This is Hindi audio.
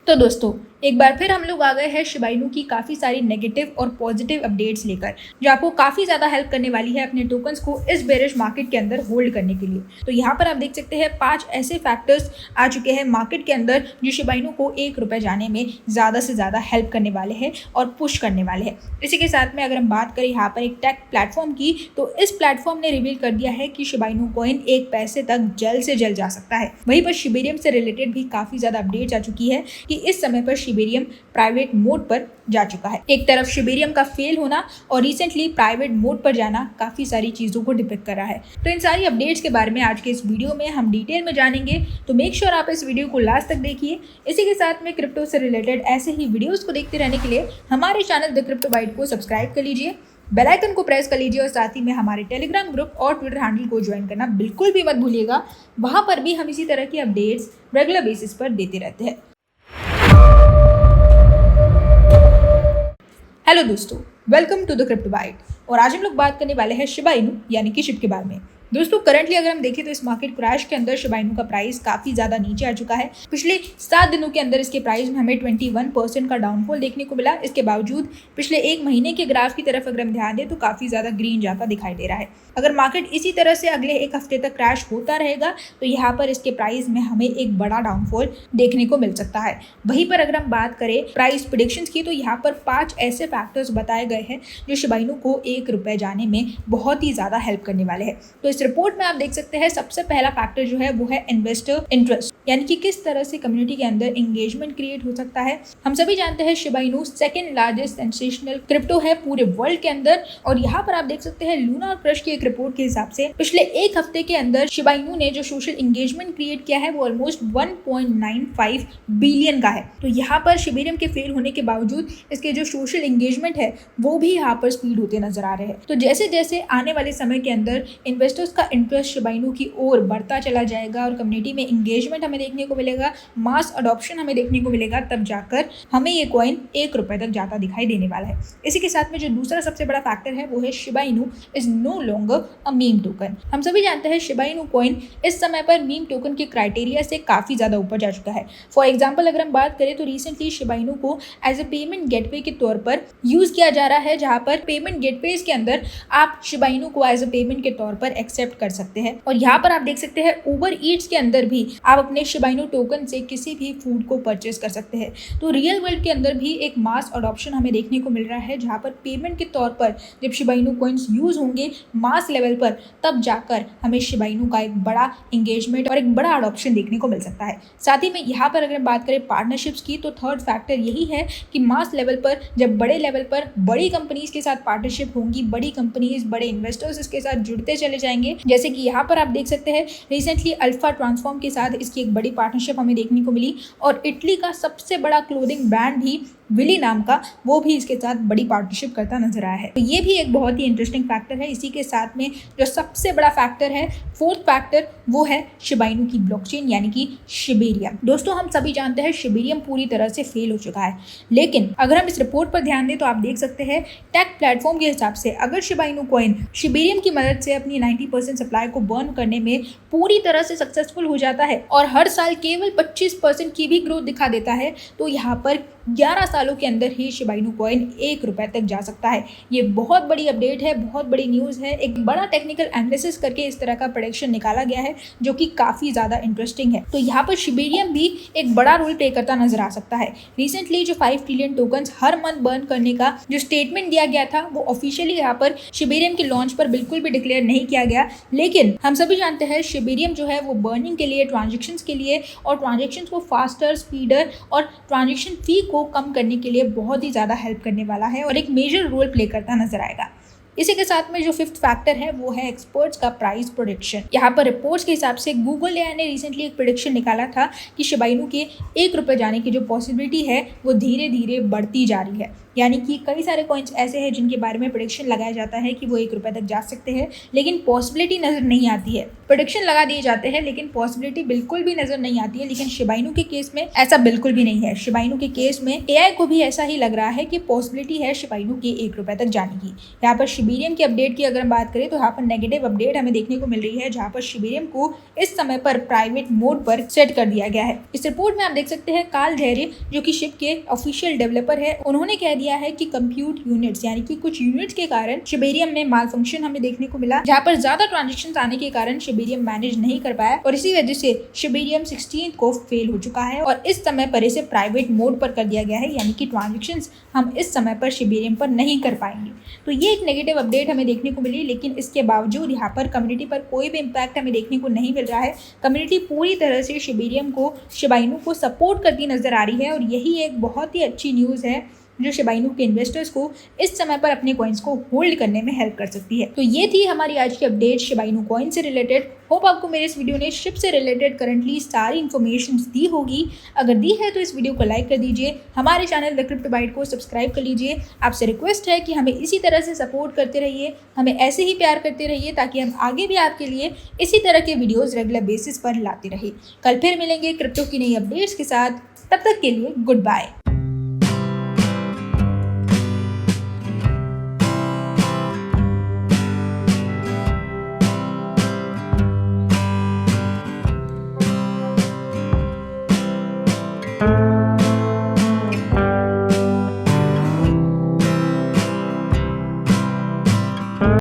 तो दोस्तों एक बार फिर हम लोग आ गए हैं शिबा इनू की काफ़ी सारी नेगेटिव और पॉजिटिव अपडेट्स लेकर, जो आपको काफ़ी ज़्यादा हेल्प करने वाली है अपने टोकन्स को इस बेरिश मार्केट के अंदर होल्ड करने के लिए। तो यहाँ पर आप देख सकते हैं 5 ऐसे फैक्टर्स आ चुके हैं मार्केट के अंदर जो शिबा इनू को ₹1 जाने में ज़्यादा से ज़्यादा हेल्प करने वाले हैं और पुश करने वाले हैं। इसी के साथ में अगर हम बात करें यहाँ पर एक टेक प्लेटफॉर्म की, तो इस प्लेटफॉर्म ने रिवील कर दिया है कि शिबा इनू कॉइन 1 पैसे तक जल्द से जल्द जा सकता है। वहीं पर शिबेरियम से रिलेटेड भी काफ़ी ज़्यादा अपडेट्स आ चुकी है कि इस समय पर शिबेरियम प्राइवेट मोड पर जा चुका है। एक तरफ शिबेरियम का फेल होना और रिसेंटली प्राइवेट मोड पर जाना काफ़ी सारी चीज़ों को डिपिक्ट कर रहा है। तो इन सारी अपडेट्स के बारे में आज के इस वीडियो में हम डिटेल में जानेंगे, तो मेक श्योर आप इस वीडियो को लास्ट तक देखिए। इसी के साथ में क्रिप्टो से रिलेटेड ऐसे ही वीडियोज़ को देखते रहने के लिए हमारे चैनल द क्रिप्टो बाइट को सब्सक्राइब कर लीजिए, बेल आइकन को प्रेस कर लीजिए और साथ ही में हमारे टेलीग्राम ग्रुप और ट्विटर हैंडल को ज्वाइन करना बिल्कुल भी मत भूलिएगा। वहाँ पर भी हम इसी तरह की अपडेट्स रेगुलर बेसिस पर देते रहते हैं। हेलो दोस्तों, welcome to the crypto byte. और आज हम लोग बात करने वाले हैं शिबा इनू यानी कि शिब के बारे में। दोस्तों करंटली अगर हम देखें तो इस मार्केट क्रैश के अंदर शिबा इनू का प्राइस काफ़ी ज़्यादा नीचे आ चुका है। पिछले 7 दिनों के अंदर इसके प्राइस में हमें 21% का डाउनफॉल देखने को मिला। इसके बावजूद पिछले एक महीने के ग्राफ की तरफ अगर हम ध्यान दें तो काफ़ी ज़्यादा ग्रीन जाता दिखाई दे रहा है। अगर मार्केट इसी तरह से अगले एक हफ्ते तक क्रैश होता रहेगा तो यहाँ पर इसके प्राइस में हमें एक बड़ा डाउनफॉल देखने को मिल सकता है। वहीं पर अगर हम बात करें प्राइस प्रेडिक्शंस की, तो यहाँ पर 5 ऐसे फैक्टर्स बताए गए हैं जो शिबा इनू को ₹1 जाने में बहुत ही ज़्यादा हेल्प करने वाले हैं। तो इस रिपोर्ट में आप देख सकते हैं सबसे पहला फैक्टर जो है वो है इन्वेस्टर इंटरेस्ट, यानी कि किस तरह से कम्युनिटी के अंदर एंगेजमेंट क्रिएट हो सकता है। हम सभी जानते हैं Shiba Inu second largest sensational crypto है पूरे वर्ल्ड के अंदर। और यहाँ पर आप देख सकते हैं लूना क्रश की एक रिपोर्ट के हिसाब से पिछले एक हफ्ते के अंदर शिबा इनू ने जो सोशल एंगेजमेंट क्रिएट किया है वो ऑलमोस्ट 1.95 बिलियन का है। तो यहाँ पर शिबेरियम के फेल होने के बावजूद इसके जो सोशल एंगेजमेंट है वो भी यहाँ पर स्पीड होते नजर आ रहे हैं। तो जैसे जैसे आने वाले समय के अंदर इन्वेस्टर्स का इंटरेस्ट शिबा इनू की ओर बढ़ता चला जाएगा और कम्युनिटी में एंगेजमेंट हमें देखने को मिलेगा, मास अडॉप्शन हमें देखने को मिलेगा, तब जाकर हमें ये कॉइन ₹1 तक जाता दिखाई देने वाला है। इसी के साथ में जो दूसरा सबसे बड़ा फैक्टर है वो है Shiba Inu is no longer a meme token. हम सभी जानते हैं शिबा इनू कॉइन इस समय पर मीम टोकन के क्राइटेरिया से काफ़ी ज़्यादा ऊपर जा चुका है। फॉर एग्जाम्पल अगर हम बात करें तो रिसेंटली शिबा इनू को एज ए पेमेंट गेटवे के तौर पर यूज़ किया जा रहा है, जहाँ पर पेमेंट गेटवेज के अंदर आप शिबा इनू को एज ए पेमेंट के तौर पर एक्सेप्ट कर सकते हैं। और यहाँ पर आप देख सकते हैं उबर ईट्स के अंदर भी आप अपने शिबा इनू टोकन से किसी भी फूड को परचेज कर सकते हैं। तो रियल वर्ल्ड के अंदर भी एक मास अडॉप्शन हमें देखने को मिल रहा है, जहाँ पर पेमेंट के तौर पर जब शिबा इनू कॉइन्स यूज होंगे मास लेवल पर, तब जाकर हमें शिबा इनू का एक बड़ा एंगेजमेंट और एक बड़ा अडॉप्शन देखने को मिल सकता है। साथ ही में यहाँ पर अगर बात करें पार्टनरशिप्स की, तो थर्ड फैक्टर यही है कि मास लेवल पर जब बड़े लेवल पर बड़ी कंपनीज के साथ पार्टनरशिप होंगी, बड़ी कंपनीज बड़े इन्वेस्टर्स इसके साथ जुड़ते चले जाएंगे। जैसे कि यहाँ पर आप देख सकते हैं रिसेंटली अल्फा ट्रांसफॉर्म के साथ इसकी एक बड़ी पार्टनरशिप हमें देखने को मिली और इटली का सबसे बड़ा क्लोथिंग ब्रांड भी विली नाम का, वो भी इसके साथ बड़ी पार्टनरशिप करता नजर आया है। तो ये भी एक बहुत ही इंटरेस्टिंग फैक्टर है। इसी के साथ में जो सबसे बड़ा फैक्टर है, फोर्थ फैक्टर, वो है शिबा इनू की ब्लॉकचेन यानी कि शिबेरियम। दोस्तों हम सभी जानते हैं शिबेरियम पूरी तरह से फेल हो चुका है, लेकिन अगर हम इस रिपोर्ट पर ध्यान दें तो आप देख सकते हैं टेक प्लेटफॉर्म के हिसाब से अगर शिबा इनू कॉइन शिबेरियम की मदद से अपनी 90% सप्लाई को बर्न करने में पूरी तरह से सक्सेसफुल हो जाता है और हर साल केवल 25% की भी ग्रोथ दिखा देता है, तो यहाँ पर 11 सालों के अंदर ही शिबा इनू कॉइन ₹1 तक जा सकता है। ये बहुत बड़ी अपडेट है, बहुत बड़ी न्यूज़ है। एक बड़ा टेक्निकल एनालिसिस करके इस तरह का प्रेडिक्शन निकाला गया है जो कि काफ़ी ज़्यादा इंटरेस्टिंग है। तो यहाँ पर शिबेरियम भी एक बड़ा रोल प्ले करता नजर आ सकता है। रिसेंटली जो 5 ट्रिलियन टोकन्स हर मंथ बर्न करने का जो स्टेटमेंट दिया गया था वो ऑफिशियली यहाँ पर शिबेरियम के लॉन्च पर बिल्कुल भी डिक्लेयर नहीं किया गया, लेकिन हम सभी जानते हैं शिबेरियम जो है वो बर्निंग के लिए, ट्रांजेक्शन्स के लिए और ट्रांजेक्शन्स को फास्टर, स्पीडर और ट्रांजेक्शन फी को कम करने के लिए बहुत ही ज़्यादा हेल्प करने वाला है और एक मेजर रोल प्ले करता नजर आएगा। इसी के साथ में जो फिफ्थ फैक्टर है वो है एक्सपर्ट्स का प्राइस प्रेडिक्शन। यहाँ पर रिपोर्ट्स के हिसाब से गूगल एआई ने रिसेंटली एक प्रेडिक्शन निकाला था कि शिबा इनू के ₹1 जाने की जो पॉसिबिलिटी है वो धीरे धीरे बढ़ती जा रही है। यानी कि कई सारे कॉइन्स ऐसे हैं जिनके बारे में प्रेडिक्शन लगाया जाता है कि वो 1 रुपये तक जा सकते हैं, लेकिन पॉसिबिलिटी नज़र नहीं आती है। प्रेडिक्शन लगा दिए जाते हैं लेकिन पॉसिबिलिटी बिल्कुल भी नज़र नहीं आती है। लेकिन शिबा इनू के केस में ऐसा बिल्कुल भी नहीं है। शिबा इनू के केस में एआई को भी ऐसा ही लग रहा है कि पॉसिबिलिटी है शिबा इनू के 1 रुपये तक जाने की। यहाँ पर शिबेरियम की अपडेट की अगर हम बात करें तो यहाँ पर नेगेटिव अपडेट हमें देखने को मिल रही है, जहाँ पर शिबेरियम को इस समय पर प्राइवेट मोड पर सेट कर दिया गया है। इस रिपोर्ट में आप देख सकते हैं काल धैर्य जो कि शिप के ऑफिशियल डेवलपर है, उन्होंने कह दिया है कि कंप्यूट यूनिट्स यानी कि कुछ यूनिट्स के कारण शिबेरियम में माल फंक्शन हमें देखने को मिला, जहाँ पर ज्यादा ट्रांजेक्शन आने के कारण शिबेरियम मैनेज नहीं कर पाया और इसी वजह से शिबेरियम 16 को फेल हो चुका है और इस समय पर इसे प्राइवेट मोड पर कर दिया गया है, यानी कि ट्रांजेक्शन हम इस समय पर शिबेरियम पर नहीं कर पाएंगे। तो ये एक नेगेटिव अपडेट हमें देखने को मिली, लेकिन इसके बावजूद यहाँ पर कम्युनिटी पर कोई भी इम्पैक्ट हमें देखने को नहीं मिल रहा है। कम्युनिटी पूरी तरह से शिबेरियम को, शिबा इनू को सपोर्ट करती नजर आ रही है और यही एक बहुत ही अच्छी न्यूज़ है जो शिबा इनू के इन्वेस्टर्स को इस समय पर अपने कॉइन्स को होल्ड करने में हेल्प कर सकती है। तो ये थी हमारी आज की अपडेट शिबा इनू कॉइन से रिलेटेड। होप आपको मेरे इस वीडियो ने शिप से रिलेटेड करंटली सारी इन्फॉर्मेशन दी होगी। अगर दी है तो इस वीडियो को लाइक कर दीजिए, हमारे चैनल द क्रिप्टो बाइट को सब्सक्राइब कर लीजिए। आपसे रिक्वेस्ट है कि हमें इसी तरह से सपोर्ट करते रहिए, हमें ऐसे ही प्यार करते रहिए ताकि हम आगे भी आपके लिए इसी तरह के वीडियोज़ रेगुलर बेसिस पर लाते रहे। कल फिर मिलेंगे क्रिप्टो की नई अपडेट्स के साथ, तब तक के लिए गुड बाय।